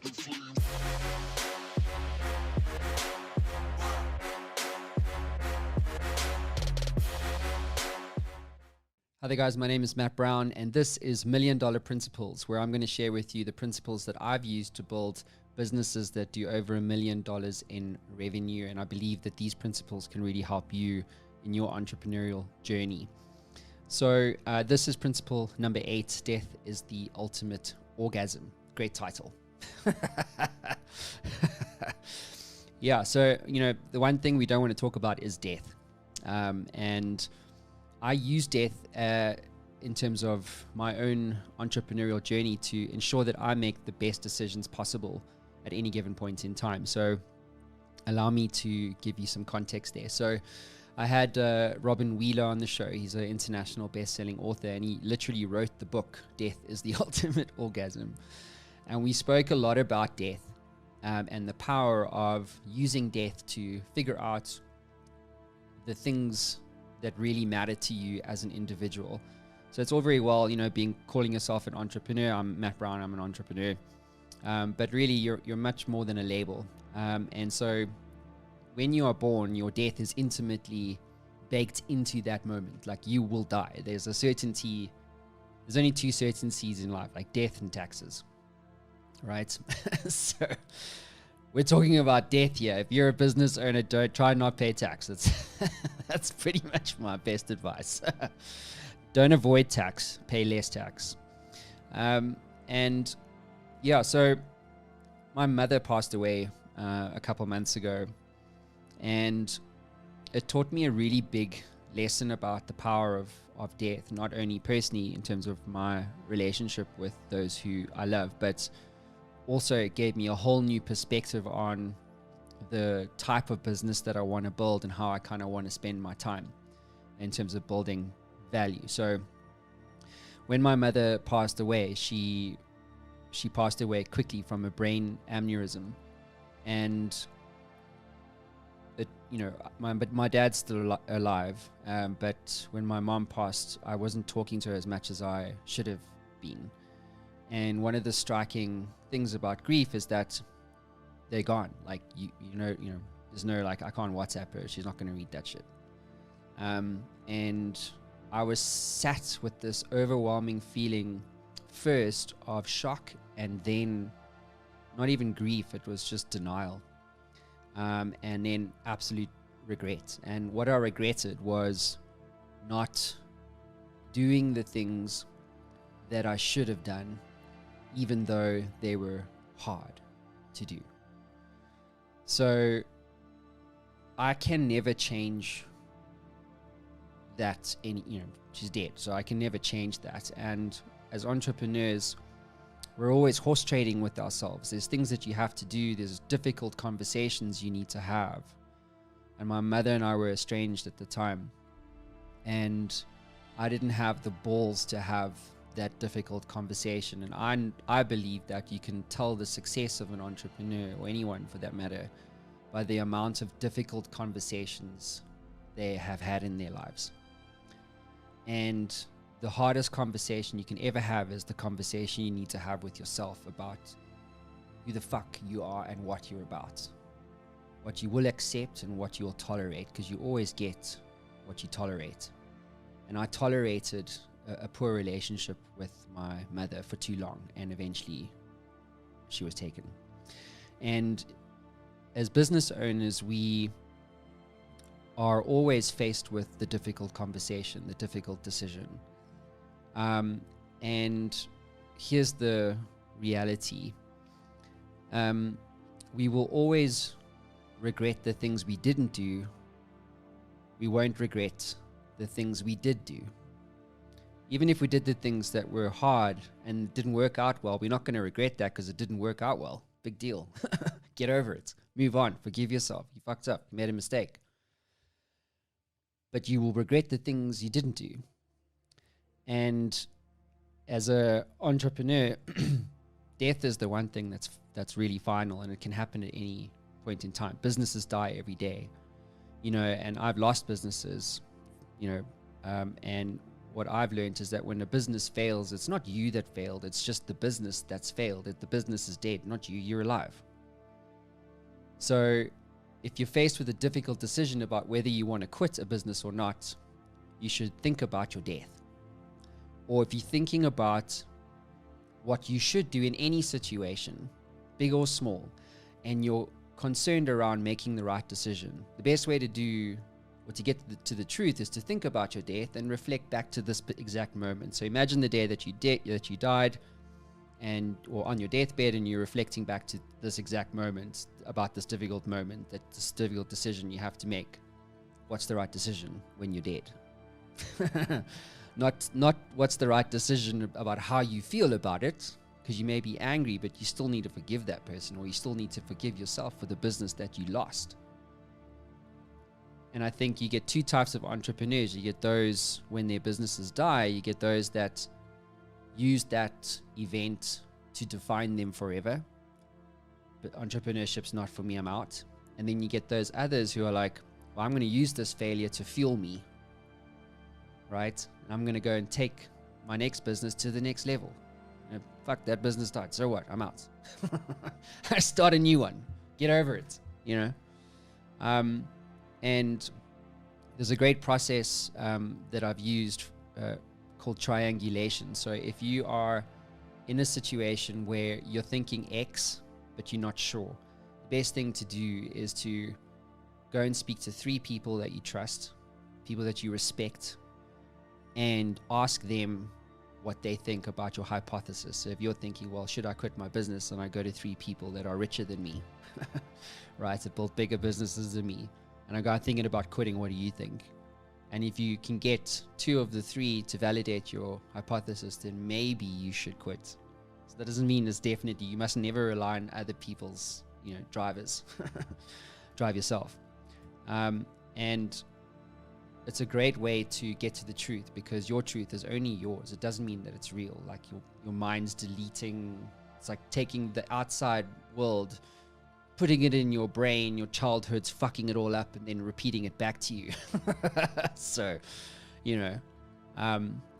Hi there guys, my name is Matt Brown and this is Million Dollar Principles, where I'm going to share with you the principles that I've used to build businesses that do over $1 million in revenue, and I believe that these principles can really help you in your entrepreneurial journey. So this is principle number 8, death is the ultimate orgasm. Great title. Yeah, so the one thing we don't want to talk about is death, and I use death in terms of my own entrepreneurial journey to ensure that I make the best decisions possible at any given point in time. So allow me to give you some context there. So I had Robin Wheeler on the show. He's an international best-selling author, and he literally wrote the book, Death is the Ultimate Orgasm. And we spoke a lot about death and the power of using death to figure out the things that really matter to you as an individual. So it's all very well, calling yourself an entrepreneur. I'm Matt Brown, I'm an entrepreneur. But really you're much more than a label. And so when you are born, your death is intimately baked into that moment. Like, you will die. There's a certainty. There's only 2 certainties in life, like death and taxes, right? So we're talking about death here. If you're a business owner, don't try not pay tax. That's pretty much my best advice. Don't avoid tax, pay less tax. And yeah, so my mother passed away a couple months ago, and it taught me a really big lesson about the power of death, not only personally in terms of my relationship with those who I love, but also it gave me a whole new perspective on the type of business that I want to build and how I kind of want to spend my time in terms of building value. So when my mother passed away, she passed away quickly from a brain aneurysm, and my dad's still alive, but when my mom passed, I wasn't talking to her as much as I should have been. And one of the striking things about grief is that they're gone. Like, there's no, like, I can't WhatsApp her. She's not going to read that shit. And I was sat with this overwhelming feeling, first of shock, and then not even grief. It was just denial. And then absolute regret. And what I regretted was not doing the things that I should have done, even though they were hard to do. So I can never change that. She's dead, so I can never change that. And as entrepreneurs, we're always horse trading with ourselves. There's things that you have to do. There's difficult conversations you need to have. And my mother and I were estranged at the time, and I didn't have the balls to have that difficult conversation. And I believe that you can tell the success of an entrepreneur, or anyone for that matter, by the amount of difficult conversations they have had in their lives. And the hardest conversation you can ever have is the conversation you need to have with yourself about who the fuck you are and what you're about, what you will accept and what you'll tolerate, because you always get what you tolerate. And I tolerated a poor relationship with my mother for too long, and eventually she was taken. And as business owners, we are always faced with the difficult conversation, the difficult decision. And here's the reality. We will always regret the things we didn't do. We won't regret the things we did do. Even if we did the things that were hard and didn't work out well, we're not going to regret that because it didn't work out well. Big deal. Get over it. Move on. Forgive yourself. You fucked up. You made a mistake. But you will regret the things you didn't do. And as an entrepreneur, death is the one thing that's really final, and it can happen at any point in time. Businesses die every day, and I've lost businesses, and what I've learned is that when a business fails, it's not you that failed, it's just the business that's failed. The business is dead, not you, you're alive. So if you're faced with a difficult decision about whether you want to quit a business or not, you should think about your death. Or if you're thinking about what you should do in any situation, big or small, and you're concerned around making the right decision, the best way to do or to get to the truth is to think about your death and reflect back to this exact moment. So imagine the day that you died, or on your deathbed, and you're reflecting back to this exact moment, about this difficult moment, this difficult decision you have to make. What's the right decision when you're dead? Not what's the right decision about how you feel about it, because you may be angry, but you still need to forgive that person, or you still need to forgive yourself for the business that you lost. And I think you get two types of entrepreneurs. You get those when their businesses die, you get those that use that event to define them forever. But entrepreneurship's not for me, I'm out. And then you get those others who are like, well, I'm going to use this failure to fuel me, right? And I'm going to go and take my next business to the next level. Fuck, that business died, so what? I'm out. I start a new one. Get over it, And there's a great process that I've used called triangulation. So if you are in a situation where you're thinking X, but you're not sure, the best thing to do is to go and speak to 3 people that you trust, people that you respect, and ask them what they think about your hypothesis. So if you're thinking, well, should I quit my business? And I go to 3 people that are richer than me, right, that built bigger businesses than me. And I go, I'm thinking about quitting, what do you think? And if you can get 2 of the 3 to validate your hypothesis, then maybe you should quit. So that doesn't mean it's definitely, you must never rely on other people's, drivers. Drive yourself. And it's a great way to get to the truth, because your truth is only yours. It doesn't mean that it's real. Like your mind's deleting. It's like taking the outside world, putting it in your brain, your childhood's fucking it all up, and then repeating it back to you. So,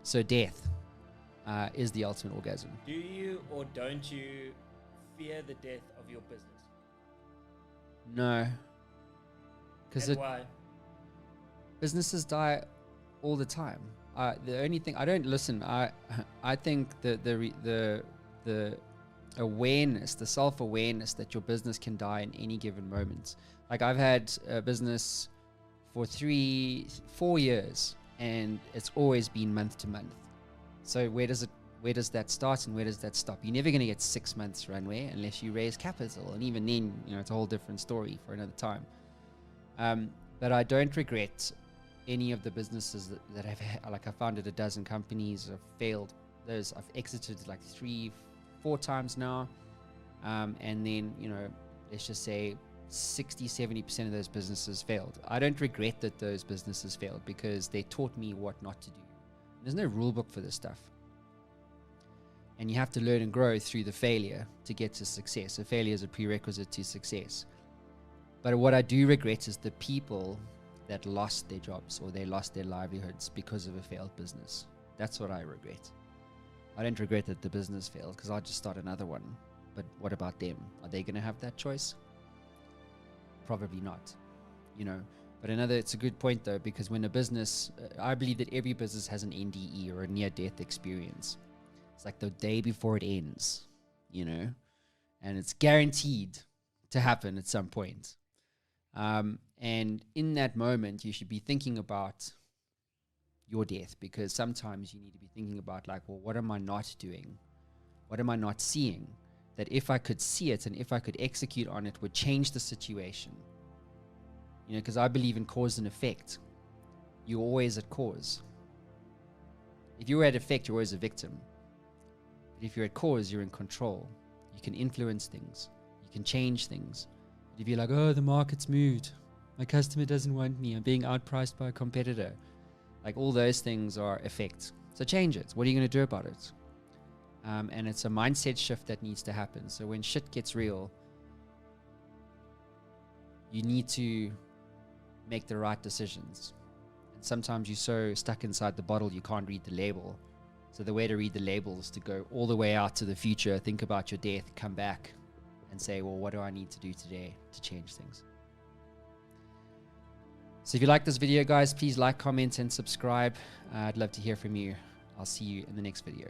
so death is the ultimate orgasm. Do you or don't you fear the death of your business? No. Because why? Businesses die all the time. The only thing I don't listen. I think the awareness, the self-awareness that your business can die in any given moment. Like I've had a business for 3-4 years, and it's always been month to month. So where does that start and where does that stop? You're never going to get 6 months runway unless you raise capital, and even then, it's a whole different story for another time. But I don't regret any of the businesses that I've had. Like I founded a dozen companies, I've failed those, I've exited like 3-4 times now, and then let's just say 60-70% of those businesses failed. I don't regret that those businesses failed, because they taught me what not to do. There's no rule book for this stuff, and you have to learn and grow through the failure to get to success. So failure is a prerequisite to success. But what I do regret is the people that lost their jobs or they lost their livelihoods because of a failed business. That's what I regret. I don't regret that the business failed, because I'll just start another one. But what about them? Are they going to have that choice? Probably not. But it's a good point though, because when a business, I believe that every business has an NDE, or a near-death experience. It's like the day before it ends, and it's guaranteed to happen at some point. And in that moment, you should be thinking about your death, because sometimes you need to be thinking about like, well, what am I not doing? What am I not seeing? That if I could see it and if I could execute on it, would change the situation. Because I believe in cause and effect. You're always at cause. If you're at effect, you're always a victim. But if you're at cause, you're in control. You can influence things. You can change things. If you're like, oh, the market's moved, my customer doesn't want me, I'm being outpriced by a competitor, like all those things are effects. So change it. What are you going to do about it? And it's a mindset shift that needs to happen. So when shit gets real, you need to make the right decisions. And sometimes you're so stuck inside the bottle you can't read the label. So the way to read the label is to go all the way out to the future, think about your death, come back and say, well, what do I need to do today to change things? So if you like this video, guys, please like, comment, and subscribe. I'd love to hear from you. I'll see you in the next video.